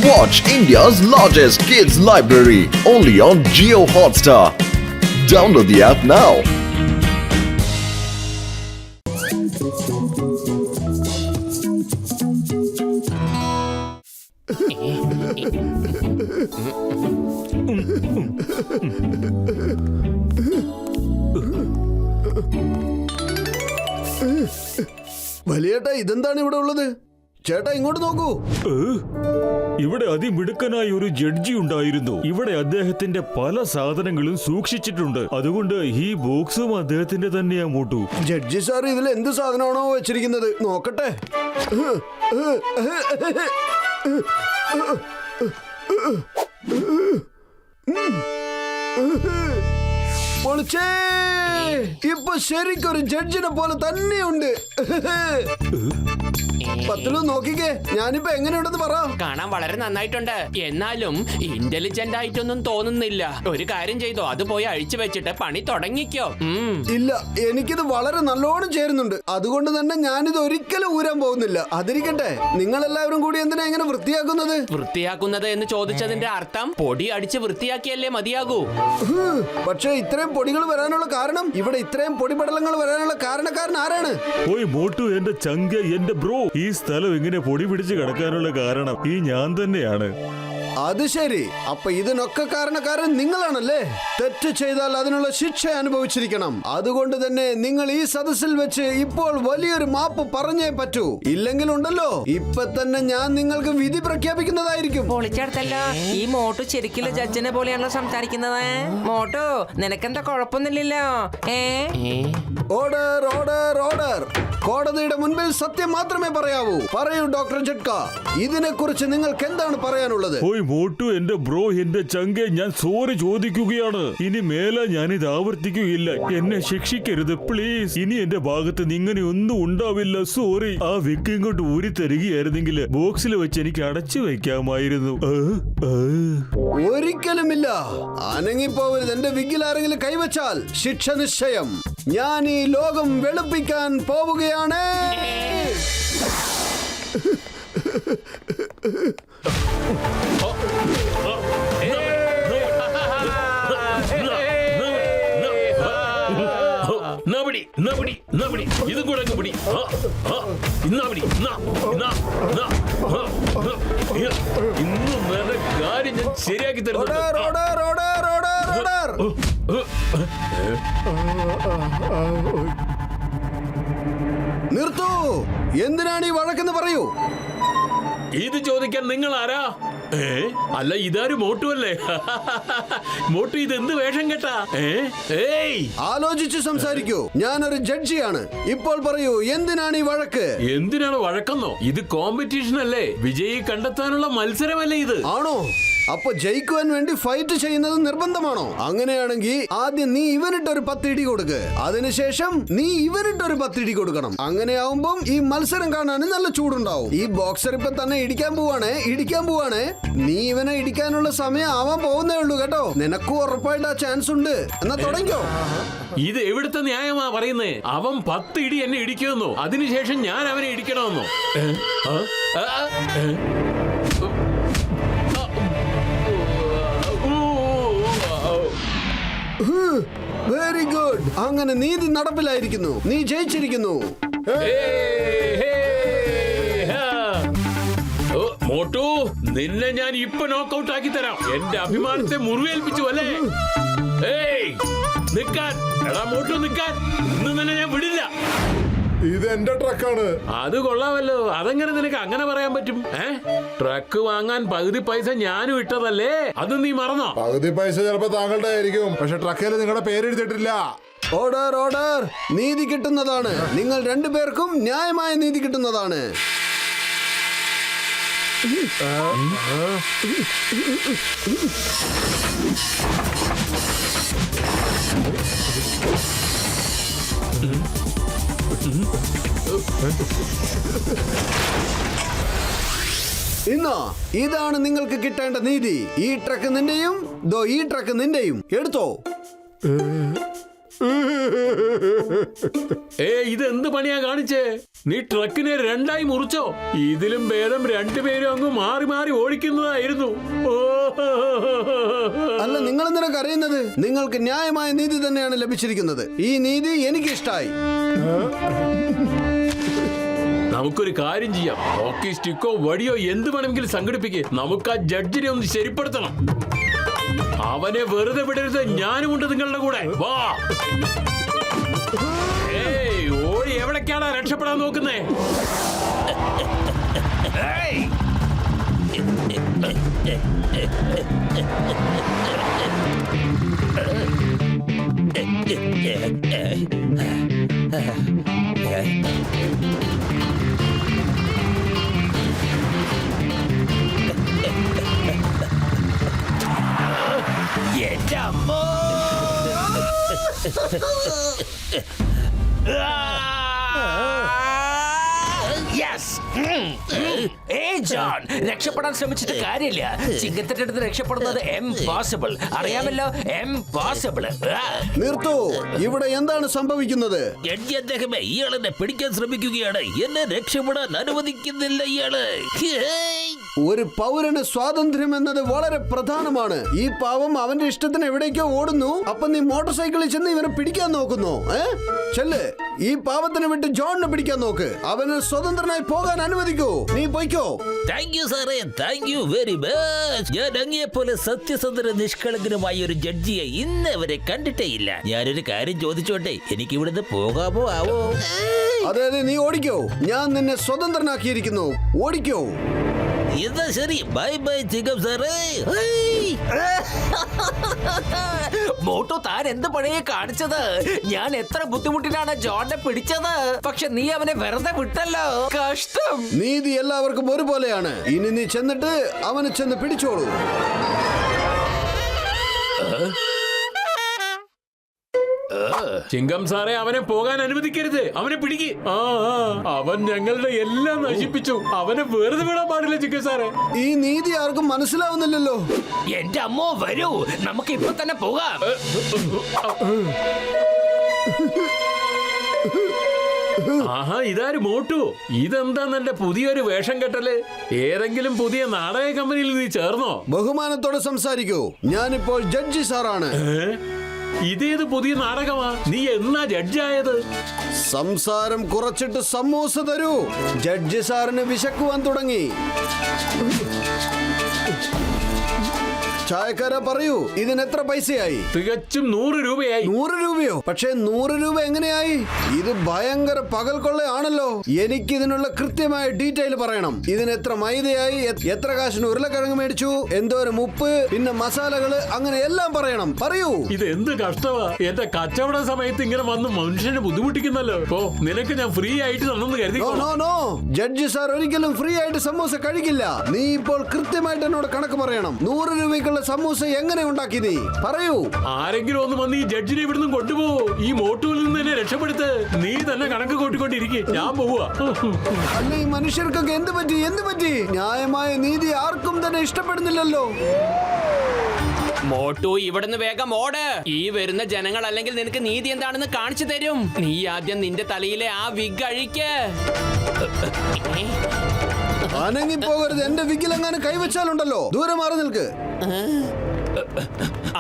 Watch India's largest kids library only on Jio Hotstar. Download the app now. വലിയേട്ടാ ഇതെന്താണ് ഇവിടെ ഉള്ളത്? ചേട്ടാ ഇങ്ങോട്ട് നോക്കൂ. ഇവിടെ അതിമിടുക്കനായ ഒരു ജഡ്ജി ഉണ്ടായിരുന്നു. ഇവിടെ അദ്ദേഹത്തിന്റെ പല സാധനങ്ങളും സൂക്ഷിച്ചിട്ടുണ്ട്. അതുകൊണ്ട് ഈ ബോക്സും അദ്ദേഹത്തിന്റെ തന്നെയാ മോട്ടു. ജഡ്ജി സാർ ഇതിൽ എന്ത് സാധനമാണോ വെച്ചിരിക്കുന്നത് നോക്കട്ടെ. പൊളിച്ചേ, ഇപ്പൊ ശരിക്കൊരു ജഡ്ജിനെ പോലെ തന്നെയുണ്ട്. പത്തിലു നോക്കിക്കേ, ഞാനിപ്പോ എങ്ങനെയുണ്ടെന്ന് പറ. കാണാൻ വളരെ നന്നായിട്ടുണ്ട്. എന്നാലും ഇന്റലിജന്റ് ആയിട്ടൊന്നും തോന്നുന്നില്ല. ഒരു കാര്യം ചെയ്തോ, അത് പോയി അഴിച്ചു വെച്ചിട്ട് പണി തുടങ്ങിക്കോ. ഇല്ല, എനിക്കിത് വളരെ നല്ലോണം ചേരുന്നുണ്ട്. അതുകൊണ്ട് തന്നെ ഞാനിത് ഒരിക്കലും ഊരാൻ പോകുന്നില്ല. അതിരിക്കട്ടെ, നിങ്ങൾ എല്ലാവരും കൂടി എന്തിനാ ഇങ്ങനെ വൃത്തിയാക്കുന്നത്? വൃത്തിയാക്കുന്നത് എന്ന് ചോദിച്ചതിന്റെ അർത്ഥം പൊടി അടിച്ച് വൃത്തിയാക്കിയല്ലേ മതിയാകൂ. പക്ഷേ ഇത്രയും പൊടികൾ വരാനുള്ള കാരണം, ഇവിടെ ഇത്രയും പൊടിപടലങ്ങൾ വരാനുള്ള കാരണക്കാരൻ ആരാണ്? ഓയ് മോട്ടു, എന്റെ ചങ്ക, എന്റെ ബ്രോ, ഈ സ്ഥലം ഇങ്ങനെ പൊടി പിടിച്ച് കിടക്കാനുള്ള കാരണം ഈ ഞാൻ തന്നെയാണ്. അത് ശരി, അപ്പൊ ഇതിനൊക്കെ കാരണക്കാരൻ നിങ്ങളാണല്ലേ? തെറ്റ് ചെയ്താൽ അതിനുള്ള ശിക്ഷ അനുഭവിച്ചിരിക്കണം. അതുകൊണ്ട് തന്നെ നിങ്ങൾ ഈ സദസ്സിൽ വെച്ച് ഇപ്പോൾ വലിയൊരു മാപ്പ് പറഞ്ഞേ പറ്റൂ. ഇല്ലെങ്കിൽ ഉണ്ടല്ലോ, ഇപ്പൊ തന്നെ ഞാൻ നിങ്ങൾക്ക് വിധി പ്രഖ്യാപിക്കുന്നതായിരിക്കും. പൊളിച്ചെടുത്തല്ലോ. ഈ മോട്ടു ശരിക്കുള്ള ജഡ്ജിനെ പോലെയാണല്ലോ സംസാരിക്കുന്നത്. മോട്ടു, നിനക്കെന്താ കുഴപ്പമൊന്നുമില്ലല്ലോ? Order, order, order. കോടതിയുടെ മുൻപിൽ സത്യം മാത്രമേ പറയാവൂ. പറയൂ ഡോക്ടർ ജഡ്ക, ഇതിനെ കുറിച്ച് നിങ്ങൾക്ക് എന്താണ് പറയാനുള്ളത്? ഓയ് മോട്ടു, എന്റെ ബ്രോ, എന്റെ ചങ്കെ, ഞാൻ സോറി ചോദിക്കുകയാണ്. ഇനി മേലെ ഞാൻ ഇത് ആവർത്തിക്കുകയില്ല. എന്നെ ശിക്ഷിക്കരുത് പ്ലീസ്. ഇനി എന്റെ ഭാഗത്ത് ഇങ്ങനെ ഒന്നും ഉണ്ടാവില്ല. സോറി. ആ വിക്ക് ഇങ്ങോട്ട് ഊരി തരികയായിരുന്നെങ്കിൽ ബോക്സിൽ വെച്ച് എനിക്ക് അടച്ചു വെക്കാമായിരുന്നു. ഒരിക്കലുമില്ല. അനങ്ങിപ്പോവരുത്. എന്റെ വിഗിൽ ആരെങ്കിലും കൈവച്ചാൽ ശിക്ഷ നിശ്ചയം. ഞാൻ ഈ ലോകം വെളുപ്പിക്കാൻ പോവുകയാണ്. ഇതും കൂടെ പിടി. ഇന്നും വേറെ കാര്യം ഞാൻ ശരിയാക്കി തരുന്നു. നിർത്തൂ. എന്തിനാണ് ഈ വഴക്കെന്ന് പറയൂ. ഇത് ചോദിക്കാൻ നിങ്ങൾ ആരാ? അല്ല, ഇതാരും മോട്ടുവല്ലേ? മോട്ടു ഇത് എന്ത് വേഷം കേട്ടാ? ആലോചിച്ച് സംസാരിക്കൂ. ഞാനൊരു ജഡ്ജിയാണ്. ഇപ്പോൾ പറയൂ, എന്തിനാണ് ഈ വഴക്ക്? എന്തിനാണ് വഴക്കെന്നോ? ഇത് കോമ്പറ്റീഷൻ അല്ലേ? വിജയി കണ്ടെത്താനുള്ള മത്സരമല്ലേ ഇത്? ആണോ? അപ്പൊ ജയിക്കുവാൻ വേണ്ടി ഫൈറ്റ് ചെയ്യുന്നത് നിർബന്ധമാണോ? അങ്ങനെയാണെങ്കിൽ ആദ്യം നീ ഇവനിട്ടൊരു 10 ഇടി കൊടുക്ക്. അതിനുശേഷം നീ ഇവനിട്ടൊരു 10 ഇടി കൊടുക്കണം. അങ്ങനെയാവുമ്പം ഈ മത്സരം കാണാൻ നല്ല ചൂടുണ്ടാവും. ഈ ബോക്സർ ഇപ്പൊ തന്നെ ഇടിക്കാൻ പോവാണ്. നീ ഇവനെ ഇടിക്കാനുള്ള സമയം ആവാൻ പോകുന്നേ ഉള്ളൂ കേട്ടോ. നിനക്കും ഉറപ്പായിട്ട് ആ ചാൻസ് ഉണ്ട്. എന്നാ തുടങ്ങിക്കോ. ഇത് എവിടുത്തെ ന്യായമാ പറയുന്നേ? അവൻ 10 ഇടി എന്നെ ഇടിക്കുമെന്നോ? അതിനുശേഷം ഞാൻ അവനെ ഇടിക്കണമെന്നോ? Very good. അങ്ങനെ നീതി നടപ്പിലായിരിക്കുന്നു. നീ ജയിച്ചിരിക്കുന്നു. മോട്ടു, നിന്നെ ഞാൻ ഇപ്പൊ നോക്കൌട്ട് ആക്കി തരാം. എന്റെ അഭിമാനത്തെ മുറിവേൽപ്പിച്ചു അല്ലേ? നിക്കാൻ. എടാ മോട്ടു, നിക്കാൻ. ഇന്ന് തന്നെ ഞാൻ വിടില്ല. ഇത് എന്റെ ട്രക്കാണ്. അത് കൊള്ളാമല്ലോ. അതെങ്ങനെ നിനക്ക് അങ്ങനെ പറയാൻ പറ്റും? ട്രക്ക് വാങ്ങാൻ പകുതി പൈസ ഞാനും ഇട്ടതല്ലേ? അത് നീ മറന്നോ? പകുതി പൈസ ചിലപ്പോ താങ്കളുടെ ആയിരിക്കും, പക്ഷെ ട്രക്കിൽ നിങ്ങളുടെ പേരെഴുതിയിട്ടില്ല. Order, order. നീതി കിട്ടുന്നതാണ്. നിങ്ങൾ രണ്ടുപേർക്കും ന്യായമായ നീതി കിട്ടുന്നതാണ്. ഇതാണ് നിങ്ങൾക്ക് കിട്ടേണ്ട നീതി. ഈ ട്രക്ക് നിന്റെയും ഈ ട്രക്ക് നിന്റെയും. എടുത്തോ. ഇത് എന്ത് പണിയാ കാണിച്ചേ? നീ ട്രക്കിനെ രണ്ടായി മുറിച്ചോ? ഇതിലും ഭേദം രണ്ടുപേരും അങ്ങ് മാറി മാറി ഓടിക്കുന്നതായിരുന്നു. അല്ല, നിങ്ങൾ എന്തിനാ കരയുന്നത്? നിങ്ങൾക്ക് ന്യായമായ നീതി തന്നെയാണ് ലഭിച്ചിരിക്കുന്നത്. ഈ നീതി എനിക്ക് ഇഷ്ടായി. നമുക്കൊരു കാര്യം ചെയ്യാം. ഹോക്കി സ്റ്റിക്കോ വടിയോ എന്ത് വേണമെങ്കിലും സംഘടിപ്പിക്കേ. നമുക്ക് ആ ജഡ്ജിനെ ഒന്ന് ശരിപ്പെടുത്തണം. അവനെ വെറുതെ വിടരുത്. ഞാനുമുണ്ട് നിങ്ങളുടെ കൂടെ. വാ. ഓടി എവിടേക്കാണ് രക്ഷപ്പെടാൻ നോക്കുന്നേ? എന്റെ അമ്മോ! ജോൺ, രക്ഷപ്പെടാൻ ശ്രമിച്ചിട്ട് കാര്യമില്ല. ചിങ്ങത്തിന്റെ അടുത്ത് രക്ഷപ്പെടുന്നത് എംപോസിബിൾ. അറിയാമല്ലോ, എംപോസിബിൾ. നിർത്തൂ. ഇവിടെ എന്താണ് സംഭവിക്കുന്നത്? ജഡ്ജി അദ്ദേഹമേ, ഇയാളെന്നെ പിടിക്കാൻ ശ്രമിക്കുകയാണ്. എന്നെ രക്ഷപ്പെടാൻ അനുവദിക്കുന്നില്ല ഇയാള്. ഒരു പൗരന് സ്വാതന്ത്ര്യം എന്നത് വളരെ പ്രധാനമാണ്. ഈ പാവം അവന്റെ ഇഷ്ടത്തിന് എവിടേക്കോ ഓടുന്നു. അപ്പൊ നീ മോട്ടോർ സൈക്കിളിൽ ചെന്ന് ഇവനെ പിടിക്കാൻ നോക്കുന്നു. ചെല്ല്, ഈ പാവത്തിനെ വിട്ട് ജോണിനെ പിടിക്കാൻ നോക്ക്. അവന് സ്വതന്ത്രനായി പോകാൻ അനുവദിക്കൂ. നീ പോയിക്കോ. താങ്ക് യു സാറേ, താങ്ക് യു വെരി മച്ച്. ഞാൻ അങ്ങയെ പോലെ സത്യസന്ധന നിഷ്കളങ്കനുമായ ഒരു ജഡ്ജിയെ ഇന്ന് വരെ കണ്ടിട്ടേ ഇല്ല. ഞാനൊരു കാര്യം ചോദിച്ചോട്ടെ, എനിക്ക് ഇവിടുന്ന് പോകാമോ ആവോ? അതായത് നീ ഓടിക്കോ. ഞാൻ നിന്നെ സ്വതന്ത്രനാക്കിയിരിക്കുന്നു. ഓടിക്കോ. എന്നാ ശരി, ബൈ ബൈ ചിങ്കം സാറേ. മോട്ടോ, താൻ എന്ത് പണിയെ കാണിച്ചത്? ഞാൻ എത്ര ബുദ്ധിമുട്ടിനാണ് ജോണിനെ പിടിച്ചത്. പക്ഷെ നീ അവനെ വെറുതെ വിട്ടല്ലോ. കഷ്ടം. നീതി എല്ലാവർക്കും ഒരുപോലെയാണ്. ഇനി നീ ചെന്നിട്ട് അവനെ ചെന്ന് പിടിച്ചോളൂ. ചിങ്കം സാറേ, അവനെ പോകാൻ അനുവദിക്കരുത്. അവനെ പിടിക്ക്. അവൻ ഞങ്ങളുടെ എല്ലാം നശിപ്പിച്ചു. അവനെ വെറുതെ വിടാൻ പാടില്ല ചിങ്കം സാറേ. ഈ നീതി ആർക്കും മനസ്സിലാവുന്നില്ലല്ലോ. എന്റെ അമ്മോ, വരൂ, നമുക്ക് ഇപ്പൊ തന്നെ പോകാം. ആഹാ, ഇതാര് മോട്ടു? ഇതെന്താ എന്റെ പുതിയൊരു വേഷം കെട്ടല്? ഏതെങ്കിലും പുതിയ നാടക കമ്പനിയിൽ നീ ചേർന്നോ? ബഹുമാനത്തോടെ സംസാരിക്കൂ. ഞാനിപ്പോൾ ജഡ്ജി സാറാണ്. ഇതേത് പുതിയ നാടകമാ? നീ എന്നാ ജഡ്ജായത്? സംസാരം കുറച്ചിട്ട് സമൂസ തരൂ. ജഡ്ജി സാറിന് വിശക്കുവാൻ തുടങ്ങി. ചായക്കാര പറയൂ, ഇതിന് എത്ര പൈസയായി? തികച്ചും 100 രൂപയായി. 100 രൂപയോ? പക്ഷേ 100 രൂപ എങ്ങനെയായി? ഇത് ഭയങ്കര പകൽ കൊള്ളയാണല്ലോ. എനിക്ക് ഇതിനുള്ള കൃത്യമായ ഡീറ്റെയിൽ പറയണം. ഇതിന് എത്ര മൈദയായി, എത്ര കാശിന് ഉരുളക്കിഴങ്ങ് മേടിച്ചു, എന്തോരം ഉപ്പ്, പിന്നെ മസാലകള്, അങ്ങനെ എല്ലാം പറയണം. പറയൂ. ഇത് എന്ത് കഷ്ടമാ. എന്റെ കച്ചവട സമയത്ത് ഇങ്ങനെ വന്ന് മനുഷ്യനെ ബുദ്ധിമുട്ടിക്കുന്നല്ലോ. ഓ, നിനക്ക് ഞാൻ ഫ്രീ ആയിട്ട് തന്നെന്ന് കരുതി. നോ, ജഡ്ജി സാർ ഒരിക്കലും ഫ്രീ ആയിട്ട് സമൂസ കഴിക്കില്ല. നീ ഇപ്പോൾ കൃത്യമായിട്ട് എന്നോട് കണക്ക് പറയണം. 100 രൂപയ്ക്കുള്ള സമൂസ എങ്ങനെ ഉണ്ടാക്കി? നീ പറയൂ. ആരെങ്കിലും ഒന്ന് വന്ന് ഈ ജഡ്ജിനെ ഇവിടുന്ന് കൊണ്ടുപോകൂ. ഈ മോട്ടുവിൽ നിന്ന് എന്നെ രക്ഷപ്പെടുത്ത്. നീ തന്നെ കണക്ക് കൂട്ടിക്കൊണ്ടിരിക്കെ. ഞാൻ പോവാ. അല്ല, ഈ മനുഷ്യർക്കൊക്കെ എന്ത് പറ്റി? ന്യായമായ നീതി ആർക്കും തന്നെ ഇഷ്ടപ്പെടുന്നില്ലല്ലോ. മോട്ടു, ഇവിടുന്ന് വേഗം ഓട്. ഈ വരുന്ന ജനങ്ങൾ അല്ലെങ്കിൽ നിനക്ക് നീതി എന്താണെന്ന് കാണിച്ചു തരും. നീ ആദ്യം നിന്റെ തലയിലെ ആ വിഗ് അഴിക്ക്. അനങ്ങി പോകരുത്. എന്റെ വിക്കിലെങ്ങാനും കൈവച്ചാലുണ്ടല്ലോ. ദൂരെ മാറി നിൽക്ക്.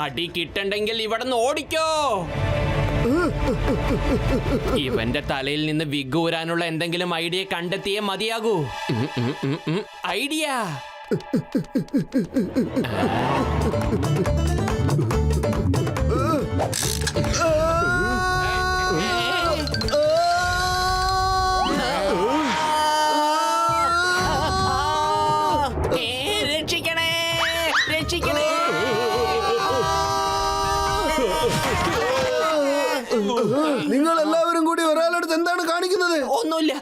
അടി കിട്ടണ്ടെങ്കിൽ ഇവിടുന്ന് ഓടിക്കോ. ഇവന്റെ തലയിൽ നിന്ന് വിഗ് ഊരാനുള്ള എന്തെങ്കിലും ഐഡിയ കണ്ടെത്തിയേ മതിയാകൂ. ഐഡിയ. നിങ്ങൾ എല്ലാവരും കൂടി ഒരാളടുത്ത് എന്താണ് കാണിക്കുന്നത്? ഒന്നുമില്ല.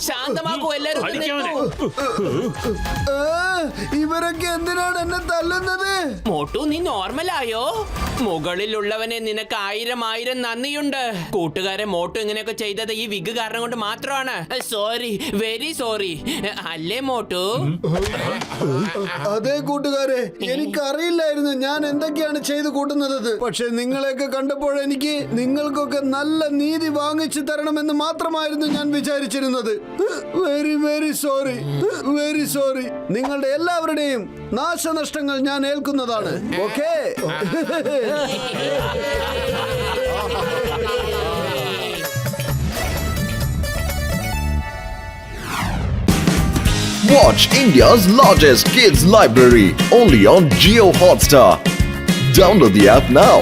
ശാന്തമാക്കൂ എല്ലാരും. ഇവരൊക്കെ എന്തിനാണ് എന്നെ തല്ലുന്നത്? മോട്ടു നീ നോർമലായോ? മുകളിലുള്ളവനെ നിനക്ക് 1000 നന്ദിയുണ്ട്. കൂട്ടുകാരെ മോട്ടു ഇങ്ങനെയൊക്കെ ചെയ്തത് ഈ വിഗ് കാരണം കൊണ്ട് മാത്രമാണ്. Sorry, very sorry. അല്ലേ മോട്ടു? അതെ കൂട്ടുകാരെ, എനിക്കറിയില്ലായിരുന്നു ഞാൻ എന്തൊക്കെയാണ് ചെയ്തു കൂട്ടുന്നത്. പക്ഷെ നിങ്ങളെയൊക്കെ കണ്ടപ്പോൾ എനിക്ക് നിങ്ങൾക്കൊക്കെ നല്ല നീതി വാങ്ങിച്ചു തരണമെന്ന് മാത്രമായിരുന്നു ഞാൻ വിചാരിച്ചിരുന്നത്. Very very sorry, very sorry. നിങ്ങളുടെ എല്ലാവരുടെയും നാശനഷ്ടങ്ങൾ ഞാൻ ഏൽക്കുന്നതാണ്. Okay? Watch India's largest kids library only on Jio Hotstar. Download the app now.